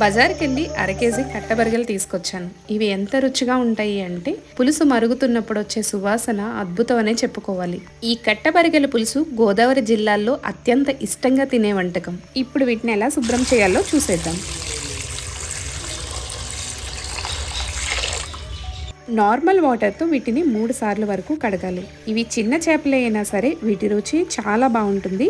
బజార్కెళ్ళి అరకేజీ కట్టబరిగెలు తీసుకొచ్చాను. ఇవి ఎంత రుచిగా ఉంటాయి అంటే పులుసు మరుగుతున్నప్పుడు వచ్చే సువాసన అద్భుతం అనే చెప్పుకోవాలి. ఈ కట్టబరిగెల పులుసు గోదావరి జిల్లాల్లో అత్యంత ఇష్టంగా తినే వంటకం. ఇప్పుడు వీటిని ఎలా శుభ్రం చేయాలో చూసేద్దాం. నార్మల్ వాటర్తో వీటిని 3 సార్లు వరకు కడగాలి. ఇవి చిన్న చేపలే అయినా సరే వీటి రుచి చాలా బాగుంటుంది.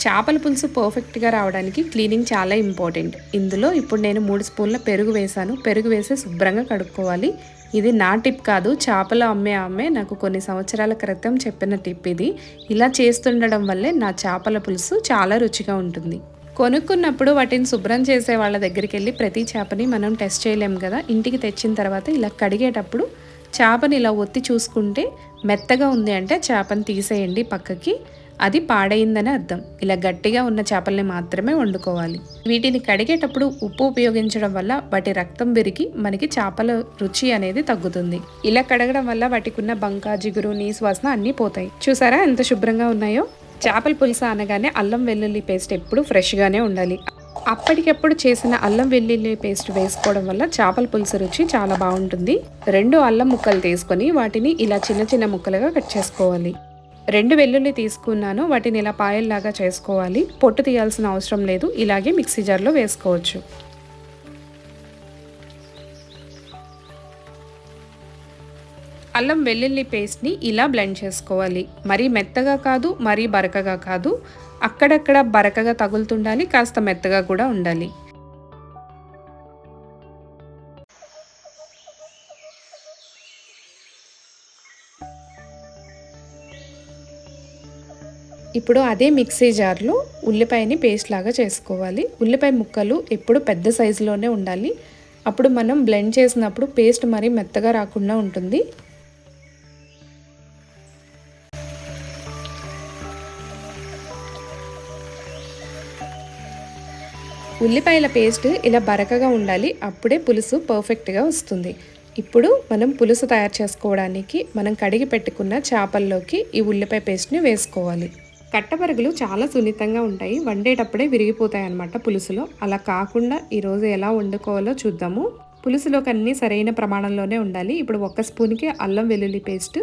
చేపల పులుసు పర్ఫెక్ట్గా రావడానికి క్లీనింగ్ చాలా ఇంపార్టెంట్. ఇందులో ఇప్పుడు నేను 3 స్పూన్ల పెరుగు వేసాను. పెరుగు వేసి శుభ్రంగా కడుక్కోవాలి. ఇది నా టిప్ కాదు, చేపలు అమ్మే నాకు కొన్ని సంవత్సరాల క్రితం చెప్పిన టిప్ ఇది. ఇలా చేస్తుండడం వల్లే నా చేపల పులుసు చాలా రుచిగా ఉంటుంది. కొనుక్కున్నప్పుడు వాటిని శుభ్రం చేసే వాళ్ళ దగ్గరికి వెళ్ళి ప్రతి చేపని మనం టెస్ట్ చేయలేం కదా. ఇంటికి తెచ్చిన తర్వాత ఇలా కడిగేటప్పుడు చేపని ఇలా ఒత్తి చూసుకుంటే మెత్తగా ఉంది అంటే చేపని తీసేయండి పక్కకి, అది పాడైందని అర్థం. ఇలా గట్టిగా ఉన్న చేపల్ని మాత్రమే వండుకోవాలి. వీటిని కడిగేటప్పుడు ఉప్పు ఉపయోగించడం వల్ల వాటి రక్తం విరిగి మనకి చేపల రుచి అనేది తగ్గుతుంది. ఇలా కడగడం వల్ల వాటికి ఉన్న బంక, జిగురు, నీసు వాసన అన్నీ పోతాయి. చూసారా ఎంత శుభ్రంగా ఉన్నాయో. చేపల పులుసు అనగానే అల్లం వెల్లుల్లి పేస్ట్ ఎప్పుడు ఫ్రెష్గానే ఉండాలి. అప్పటికప్పుడు చేసిన అల్లం వెల్లుల్లి పేస్ట్ వేసుకోవడం వల్ల చేపల పులుసు రుచి చాలా బాగుంటుంది. 2 అల్లం ముక్కలు తీసుకొని వాటిని ఇలా చిన్న చిన్న ముక్కలుగా కట్ చేసుకోవాలి. 2 వెల్లుల్లి తీసుకున్నాను, వాటిని ఇలా పాయల్లాగా చేసుకోవాలి. పొట్టు తీయాల్సిన అవసరం లేదు, ఇలాగే మిక్సీ జార్లో వేసుకోవచ్చు. అల్లం వెల్లుల్లి పేస్ట్ని ఇలా బ్లెండ్ చేసుకోవాలి. మరీ మెత్తగా కాదు, మరీ బరకగా కాదు, అక్కడక్కడ బరకగా తగులుతుండాలి, కాస్త మెత్తగా కూడా ఉండాలి. ఇప్పుడు అదే మిక్సీ జార్లో ఉల్లిపాయని పేస్ట్ లాగా చేసుకోవాలి. ఉల్లిపాయ ముక్కలు ఎప్పుడు పెద్ద సైజులోనే ఉండాలి. అప్పుడు మనం బ్లెండ్ చేసినప్పుడు పేస్ట్ మరీ మెత్తగా రాకుండా ఉంటుంది. ఉల్లిపాయల పేస్ట్ ఇలా బరకగా ఉండాలి, అప్పుడే పులుసు పర్ఫెక్ట్గా వస్తుంది. ఇప్పుడు మనం పులుసు తయారు చేసుకోవడానికి మనం కడిగి పెట్టుకున్న చేపల్లోకి ఈ ఉల్లిపాయ పేస్ట్ని వేసుకోవాలి. కట్టబరుగులు చాలా సున్నితంగా ఉంటాయి, వండేటప్పుడే విరిగిపోతాయి అన్నమాట పులుసులో. అలా కాకుండా ఈరోజు ఎలా వండుకోవాలో చూద్దాము. పులుసులోకి అన్నీ సరైన ప్రమాణంలోనే ఉండాలి. ఇప్పుడు 1 స్పూన్కి అల్లం వెల్లుల్లి పేస్ట్,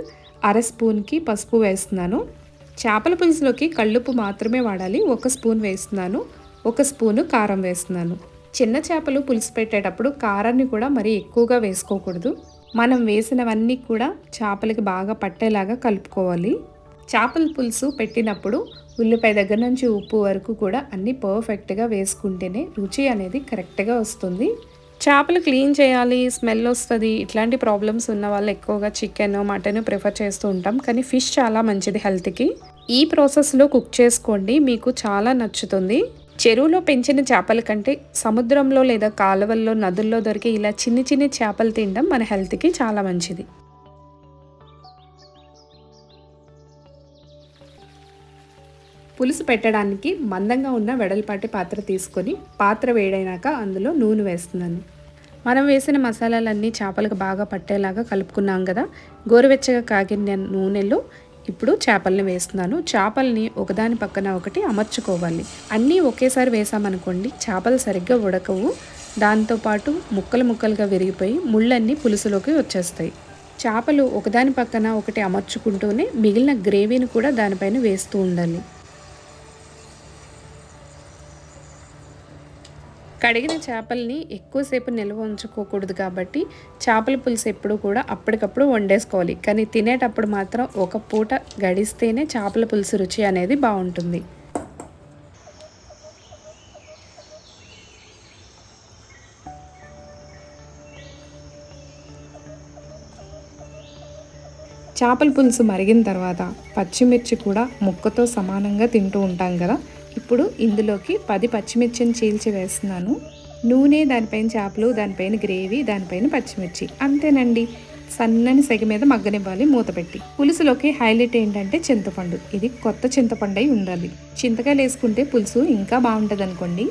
1/2 స్పూన్కి పసుపు వేస్తున్నాను. చేపల పులుసులోకి కళ్ళుప్పు మాత్రమే వాడాలి. 1 స్పూన్ వేస్తున్నాను. 1 స్పూను కారం వేస్తున్నాను. చిన్న చేపలు పులుసు పెట్టేటప్పుడు కారాన్ని కూడా మరీ ఎక్కువగా వేసుకోకూడదు. మనం వేసినవన్నీ కూడా చేపలకి బాగా పట్టేలాగా కలుపుకోవాలి. చేపల పులుసు పెట్టినప్పుడు ఉల్లిపాయ దగ్గర నుంచి ఉప్పు వరకు కూడా అన్నీ పర్ఫెక్ట్గా వేసుకుంటేనే రుచి అనేది కరెక్ట్గా వస్తుంది. చేపలు క్లీన్ చేయాలి, స్మెల్ వస్తుంది, ఇట్లాంటి ప్రాబ్లమ్స్ ఉన్న వాళ్ళు ఎక్కువగా చికెన్, మటన్ ప్రిఫర్ చేస్తూ ఉంటాం. కానీ ఫిష్ చాలా మంచిది హెల్త్కి. ఈ ప్రాసెస్లో కుక్ చేసుకోండి, మీకు చాలా నచ్చుతుంది. చెరువులో పెంచిన చేపల కంటే సముద్రంలో లేదా కాలువల్లో, నదుల్లో దొరికే ఇలా చిన్ని చిన్ని చేపలు తినడం మన హెల్త్కి చాలా మంచిది. పులుసు పెట్టడానికి మందంగా ఉన్న వెడల్పాటి పాత్ర తీసుకొని పాత్ర వేడైనాక అందులో నూనె వేస్తున్నాను. మనం వేసిన మసాలాలన్నీ చేపలకు బాగా పట్టేలాగా కలుపుకున్నాం కదా. గోరువెచ్చగా కాగిన నూనెలో ఇప్పుడు చేపల్ని వేస్తున్నాను. చేపల్ని ఒకదాని పక్కన ఒకటి అమర్చుకోవాలి. అన్నీ ఒకేసారి వేసామనుకోండి చేపలు సరిగ్గా ఉడకవు, దాంతోపాటు ముక్కలు ముక్కలుగా విరిగిపోయి ముళ్ళన్నీ పులుసులోకి వచ్చేస్తాయి. చేపలు ఒకదాని పక్కన ఒకటి అమర్చుకుంటూనే మిగిలిన గ్రేవీని కూడా దానిపైన వేస్తూ ఉండాలి. కడిగిన చేపల్ని ఎక్కువసేపు నిల్వ ఉంచుకోకూడదు కాబట్టి చేపల పులుసు ఎప్పుడు కూడా అప్పటికప్పుడు వండేసుకోవాలి. కానీ తినేటప్పుడు మాత్రం ఒక పూట గడిస్తేనే చేపల పులుసు రుచి అనేది బాగుంటుంది. చేపల పులుసు మరిగిన తర్వాత పచ్చిమిర్చి కూడా ముక్కతో సమానంగా తింటూ ఉంటాం కదా. ఇప్పుడు ఇందులోకి 10 పచ్చిమిర్చిని చీల్చి వేస్తున్నాను. నూనె, దానిపైన చేపలు, దానిపైన గ్రేవీ, దానిపైన పచ్చిమిర్చి, అంతేనండి. సన్నని సెగ మీద మగ్గనివ్వాలి మూత పెట్టి. పులుసులోకి హైలైట్ ఏంటంటే చింతపండు. ఇది కొత్త చింతపండు అయి ఉండాలి. చింతకాయలు వేసుకుంటే పులుసు ఇంకా బాగుంటుంది అనుకోండి.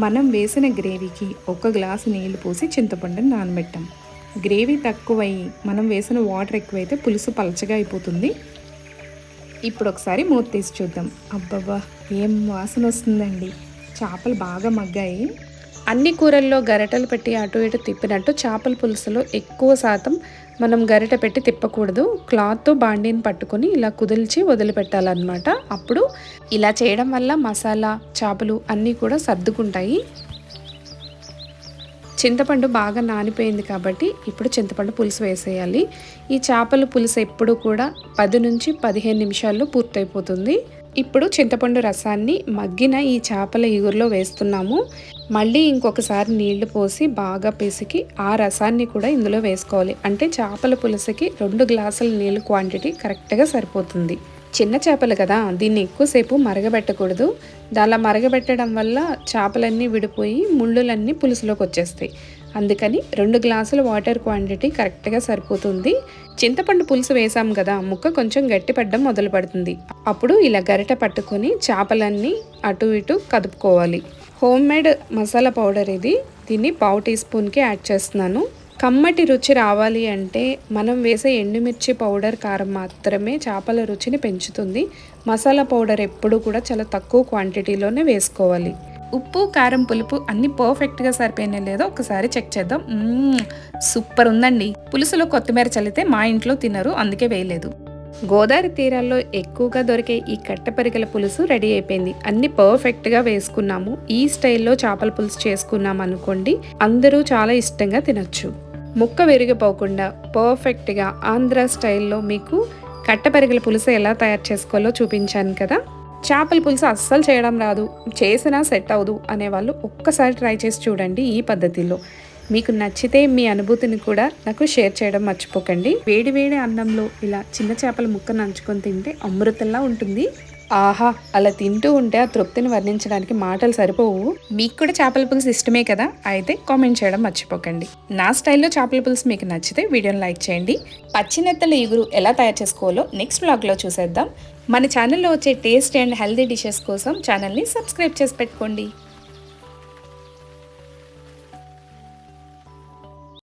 మనం వేసిన గ్రేవీకి 1 గ్లాసు నీళ్లు పోసి చింతపండుని నానబెట్టాం. గ్రేవీ తక్కువయ్యి మనం వేసిన వాటర్ ఎక్కువైతే పులుసు పలచగా అయిపోతుంది. ఇప్పుడు ఒకసారి మూత తీసి చూద్దాం. అబ్బబ్బా, ఏం వాసన వస్తుందండి. చేపలు బాగా మగ్గాయి. అన్ని కూరల్లో గరిటెలు పెట్టి అటు ఇటు తిప్పినట్టు చేపల పులుసులో ఎక్కువ శాతం మనం గరిటె పెట్టి తిప్పకూడదు. క్లాత్తో బాండీని పట్టుకొని ఇలా కుదిల్చి వదిలిపెట్టాలన్నమాట. అప్పుడు ఇలా చేయడం వల్ల మసాలా చేపలు అన్నీ కూడా సర్దుకుంటాయి. చింతపండు బాగా నానిపోయింది కాబట్టి ఇప్పుడు చింతపండు పులుసు వేసేయాలి. ఈ చేపల పులుసు ఎప్పుడు కూడా 10 నుంచి 15 నిమిషాల్లో పూర్తయిపోతుంది. ఇప్పుడు చింతపండు రసాన్ని మగ్గిన ఈ చేపల ఇగురులో వేస్తున్నాము. మళ్ళీ ఇంకొకసారి నీళ్లు పోసి బాగా పిసికి ఆ రసాన్ని కూడా ఇందులో వేసుకోవాలి. అంటే చేపల పులుసుకి 2 గ్లాసుల నీళ్ళు క్వాంటిటీ కరెక్ట్గా సరిపోతుంది. చిన్న చేపలు కదా, దీన్ని ఎక్కువసేపు మరగబెట్టకూడదు. అలా మరగబెట్టడం వల్ల చేపలన్నీ విడిపోయి ముళ్ళులన్నీ పులుసులోకి వచ్చేస్తాయి. అందుకని 2 గ్లాసుల వాటర్ క్వాంటిటీ కరెక్ట్గా సరిపోతుంది. చింతపండు పులుసు వేసాం కదా, ముక్క కొంచెం గట్టిపడడం మొదలు పడుతుంది. అప్పుడు ఇలా గరిటె పట్టుకొని చేపలన్నీ అటు ఇటు కదుపుకోవాలి. హోమ్ మేడ్ మసాలా పౌడర్ ఇది. దీన్ని 1/2 టీ స్పూన్కి యాడ్ చేస్తున్నాను. కమ్మటి రుచి రావాలి అంటే మనం వేసే ఎండుమిర్చి పౌడర్, కారం మాత్రమే చేపల రుచిని పెంచుతుంది. మసాలా పౌడర్ ఎప్పుడు కూడా చాలా తక్కువ క్వాంటిటీలోనే వేసుకోవాలి. ఉప్పు, కారం, పులుపు అన్నీ పర్ఫెక్ట్గా సరిపోయినా లేదో ఒకసారి చెక్ చేద్దాం. సూపర్ ఉందండి. పులుసులో కొత్తిమీర చల్లితే మా ఇంట్లో తినరు, అందుకే వేయలేదు. గోదావరి తీరాల్లో ఎక్కువగా దొరికే ఈ కట్టెపరిగెల పులుసు రెడీ అయిపోయింది. అన్ని పర్ఫెక్ట్గా వేసుకున్నాము. ఈ స్టైల్లో చేపల పులుసు చేసుకున్నాం అనుకోండి, అందరూ చాలా ఇష్టంగా తినొచ్చు. ముక్క విరిగిపోకుండా పర్ఫెక్ట్గా ఆంధ్ర స్టైల్లో మీకు కట్టెపరిగెల పులుసు ఎలా తయారు చేసుకోవాలో చూపించాను కదా. చేపల పులుసు అస్సలు చేయడం రాదు, చేసినా సెట్ అవ్వదు అనేవాళ్ళు ఒక్కసారి ట్రై చేసి చూడండి ఈ పద్ధతిలో. మీకు నచ్చితే మీ అనుభూతిని కూడా నాకు షేర్ చేయడం మర్చిపోకండి. వేడి వేడి అన్నంలో ఇలా చిన్న చేపల ముక్కను నంచుకొని తింటే అమృతంలా ఉంటుంది. ఆహా, అలా తింటూ ఉంటే ఆ తృప్తిని వర్ణించడానికి మాటలు సరిపోవు. మీకు కూడా చేపల పులుసు ఇష్టమే కదా, అయితే కామెంట్ చేయడం మర్చిపోకండి. నా స్టైల్లో చేపల పులుసు మీకు నచ్చితే వీడియోని లైక్ చేయండి. పచ్చినెత్తల ఇగురు ఎలా తయారు చేసుకోవాలో నెక్స్ట్ వ్లాగ్లో చూసేద్దాం. మన ఛానల్లో వచ్చే టేస్ట్ అండ్ హెల్దీ డిషెస్ కోసం ఛానల్ని సబ్స్క్రైబ్ చేసి పెట్టుకోండి.